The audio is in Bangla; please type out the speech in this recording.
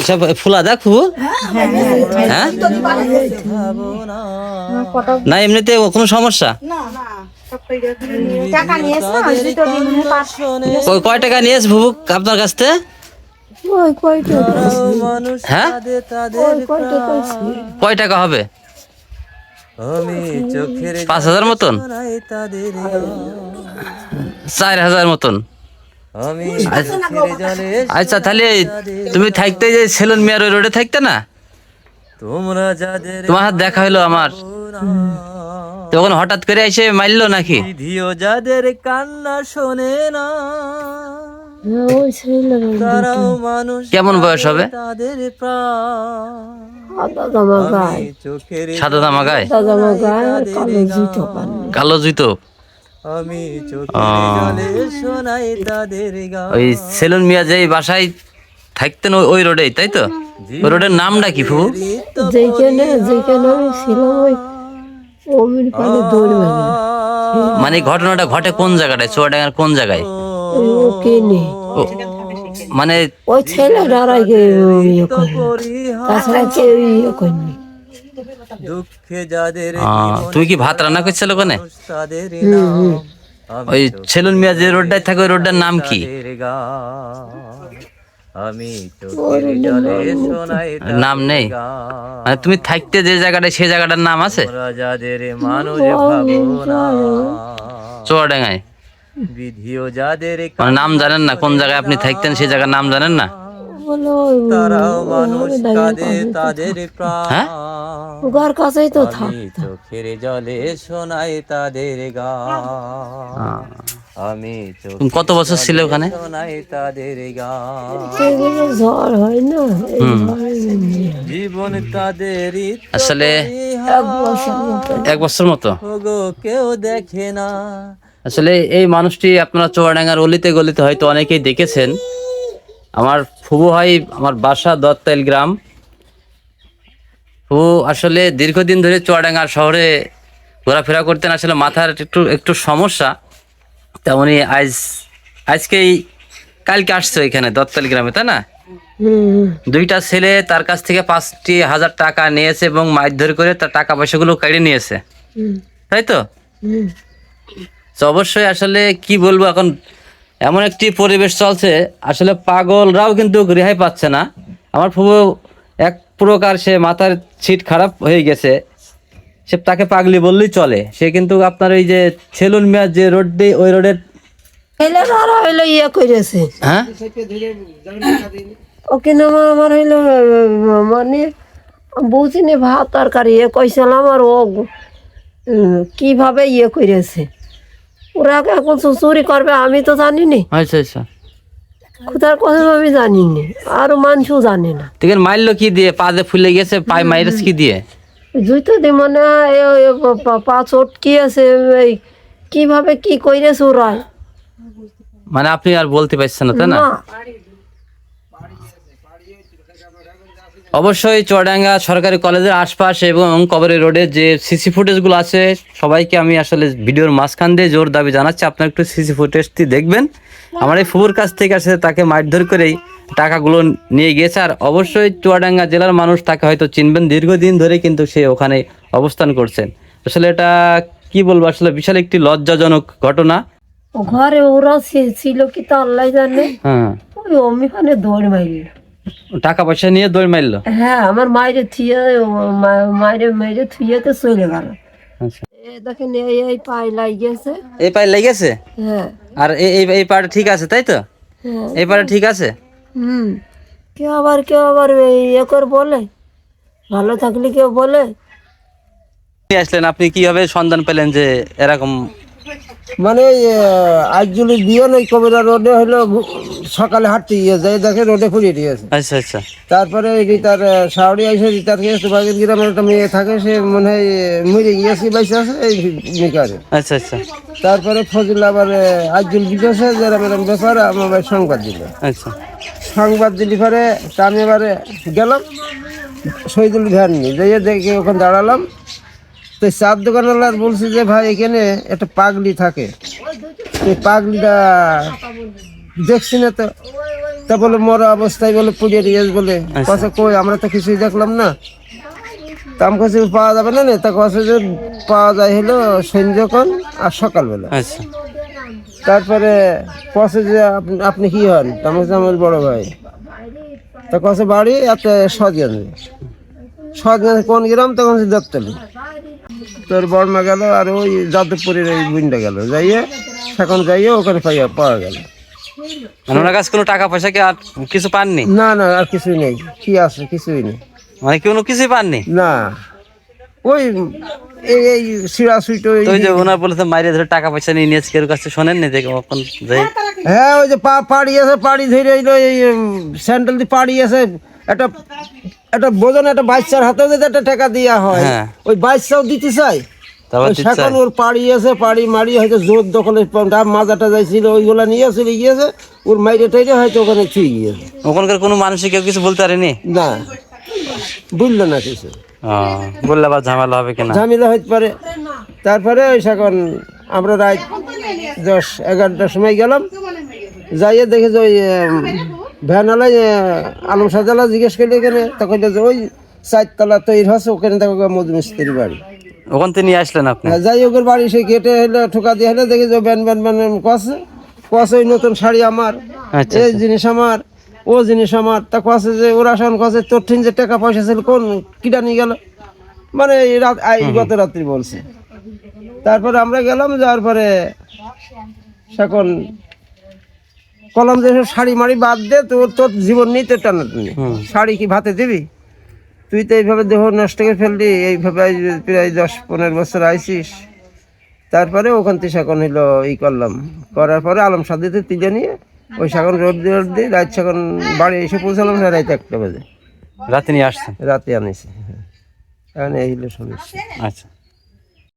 সব ফুলা দা খুব হ্যাঁ না এমনিতে কোনো সমস্যা কয় টাকা নিয়েছ বুবু আপনার কাছ থেকে হ্যাঁ কয় টাকা হবে 5,000 মতন 4,000 মতন আচ্ছা তাহলে তুমি থাকতে যে সেলুন মিয়ার ওই রোডে থাকতে না তোমার হাত দেখা হইলো আমার তখন হঠাৎ করে এসে মারলো নাকি যাদের কান্না শোনে না কেমন বয়স হবে সাদা জামা গায়ে কালো জুতো ওই সেলুন মিয়া যে বাসায় থাকতেন ওই রোডে তাই তো ওই রোডের নামটা কি ফুবু মানে ঘটনাটা ঘটে কোন জায়গাটায় চুয়াডাঙ্গার কোন জায়গায় মানে ওই ছেলে তুই কি ভাত রান্না করছিল ওখানে ওই সেলুন মিয়া যে রোডটায় থাকে ওই রোডটার নাম কি নাম নেই মানে তুমি থাকতে যে জায়গাটায় সেই জায়গাটার নাম আছে চুয়াডাঙ্গায় নাম জানেন না কোন জায়গায় আপনি থাকতেন সেই জায়গার নাম জানেন না ঘর কাছেই তো চোখের জলে শোনাই তাদের গান আমি কত বছর ছিল ওখানে ঝড় হয় না জীবন তাদের আসলে 1 বছর মতো কেউ দেখে না আসলে এই মানুষটি আপনারা চুয়াডাঙ্গার অলিতে গলিতে হয়তো অনেকেই দেখেছেন আমার ফুবু ভাই আমার বাসা দত্তাইল গ্রাম ফুবু আসলে দীর্ঘদিন ধরে চুয়াডাঙ্গা শহরে ঘোরাফেরা করতেন আসলে মাথার একটু সমস্যা তেমনি কালকে আসছে এখানে দত্তাইল গ্রামে তাই না 2টা ছেলে তার কাছ থেকে 5,000 টাকা নিয়েছে এবং মারধর করে তার টাকা পয়সাগুলো কেড়ে নিয়েছে তাই তো অবশ্যই আসলে কি বলবো এখন এমন একটি পরিবেশ চলছে আসলে পাগলরাও কিন্তু রেহাই পাচ্ছে না আমার ফুবু এক প্রকার সে মাথার ছিট খারাপ হয়ে গেছে সে তাকে পাগলি বললেই চলে সে কিন্তু আপনার ওই যে সেলুন মিয়া যে রোডটি ওই রোডের ইয়ে করেছে হ্যাঁ ওকে আমার হইলো মানে বুঝিনি ভাত তরকারি ইয়ে কইছিলাম আর ও কিভাবে ইয়ে করেছে ওরা এখন চুরি করবে আমি তো জানি নি আচ্ছা আচ্ছা কোথার কথা আমি জানি নি আর মানুষও জানে না ঠিক মারলো কি দিয়ে পায়ে ফুলে গেছে পায়ে মাইরাস কি দিয়ে জুতো দিয়ে মানে পা চটকি আছে কিভাবে কি কইরেছে ওরা মানে আপনি আর বলতে পারছেন না তাই না অবশ্যই চুয়াডাঙ্গা সরকারি কলেজের আশপাশ এবং কবরী রোডের যে সিসি ফুটেজগুলো আছে সবাইকে আমি আসলে ভিডিওর মাঝখান দিয়ে জোর দাবি জানাচ্ছি আপনারা একটু সিসি ফুটেজটি দেখবেন আমার এই ফুবুর কাছ থেকে আসলে তাকে মারধর করেই টাকাগুলো নিয়ে গিয়েছে আর অবশ্যই চুয়াডাঙ্গা জেলার মানুষ তাকে হয়তো চিনবেন দীর্ঘদিন ধরে কিন্তু সে ওখানে অবস্থান করছেন আসলে এটা কি বলবো আসলে বিশাল একটি লজ্জাজনক ঘটনা ঘরে ওরা ছিল কি তা আল্লাহ জানে হ্যাঁ ওই অমিখানে দৌড় মারল টাকা পয়সা নিয়ে দৌড় মারলো হ্যাঁ আমার মায়ের থুইয়াতে চলে গেল দেখেন এই পায়ে লাগিয়েছে এই পায়ে লেগেছে হ্যাঁ আর এই পাটা ঠিক আছে তাই তো এই পাটা ঠিক আছে কেউ আবার ইয়ে করে বলে ভালো থাকলে কেউ বলে আসলেন আপনি কিভাবে সন্ধান পেলেন যে এরকম মানে আজগুলি দিয়ে নয় কবিরা রোডে হলো সকালে হাঁটতে গিয়ে যায় দেখে রোডে ফুরিয়ে দিয়েছে আচ্ছা আচ্ছা তারপরে তার শাওড়ি এসে তার বাগের গ্রামের একটা মেয়ে থাকে সে মনে হয় মরে গিয়েছে বাইসে আছে এই নিকারে আচ্ছা আচ্ছা তারপরে ফজল আবার আজগুল জিজ্ঞাসা যে এরকম ব্যাপার আমার ভাই সংবাদ দিল আচ্ছা সংবাদ দিলি পরে আমি এবারে গেলাম শহীদুল ধ্যান নিয়ে যাইয়ে দেখে ওখানে দাঁড়ালাম তো চার দোকানওয়ালার বলছে যে ভাই এখানে একটা পাগলি থাকে এই পাগলিটা দেখছি না তো। তা বলে মরা অবস্থায় বলে পুড়িয়ে দিয়ে বলে কষে কই আমরা তো কিছুই দেখলাম না। তা আমি কাছে পাওয়া যাবে না, তা কষে যে পাওয়া যায় হলো সন্ধ্যাক্ষণ আর সকালবেলা। আচ্ছা তারপরে কষে যে আপনি কি হন? আমি বলছি, আমার বড় ভাই। তা কষে বাড়ি এত সজগানে কোন গ্রাম? তখন দত্তলি। তোর বর্মা গেল আর ওই যাদবপুরের ওই বুনটা গেল, যাইয়ে সেখান যাইয়ে ওখানে পাওয়া গেল। মানে ওনার কাছে কোনো টাকা পয়সা কি আর কিছু পাননি? না না, আর কিছুই নেই। কি আছে? কিছুই নেই। মানে কোনো কিছুই পাননি? না, ওই এই সিরা সুইটো। ওই যে ওনার বলে তো মাইরে ধরে টাকা পয়সা নিয়ে নিয়েছে, কেউ কাছে শোনেন নি? দেখো এখন যাই। হ্যাঁ, ওই যে পাড়ি আছে, পাড়ি ধরে এই স্যান্ডেল দিয়ে পাড়ি আছে। একটা বোঝেন, একটা বাচ্চার হাতে যদি একটা টাকা দেওয়া হয়, ওই বাচ্চাও দিতে চাই। সেখন ওর পাড়ি আছে, পাড়ি মারি হয়তো জোর দখলে মাজাটা যাইছিল, ওইগুলা নিয়ে চলে গিয়েছে। ওর মাইরে টাইরে হয়তো ওখানে ঠিক গিয়েছে। ওখানকার কোনো মানুষই কেউ কিছু বলতে পারেনি? না, বুঝলো না কিছু। বললে আবার ঝামেলা হবে কিনা? ঝামেলা হইতে পারে। তারপরে ওই এখন আমরা রাত 10-11টার সময় গেলাম, যাইয়ে দেখে যে ওই ভ্যানালায় আলম সাজালা জিজ্ঞেস করলে এখানে, তখন যে ওই 4তলা তৈরি হচ্ছে, ওখানে দেখো মধুমিস্ত্রির বাড়ি। ওখান থেকে নিয়ে আসলেন আপনি? যাই ওদের বাড়ি সেই গেটে হলে ঠোকা দিয়ে হলে দেখি যে ব্যান কষে ওই নতুন শাড়ি আমার, এই জিনিস আমার, ও জিনিস আমার। তা কষে যে ওরা সন কষে তোর ঠিন যে টাকা পয়সা ছিল কোন কিটা নিয়ে গেল, মানে এই গত রাত্রি বলছে। তারপরে আমরা গেলাম, যাওয়ার পরে এখন কলম যে শাড়ি মাড়ি বাদ দে, তোর জীবন নেই, তোর টানা শাড়ি কি ভাতে দিবি? তুই তো এইভাবে দেহ নষ্ট করে ফেললি, এইভাবে প্রায় 10-15 বছর আইসিস। তারপরে ওখান থেকে এখন হইলো করলাম, করার পরে আলম সাদিতে তুলে নিয়ে ওই এখন রোড দিয়ে রাত এখন বাড়ি এসে পৌঁছালাম রাত 1টা বাজে। রাতে নিয়ে আসছেন? রাতে আনিছি। এখন এই হলো সমস্যা। আচ্ছা।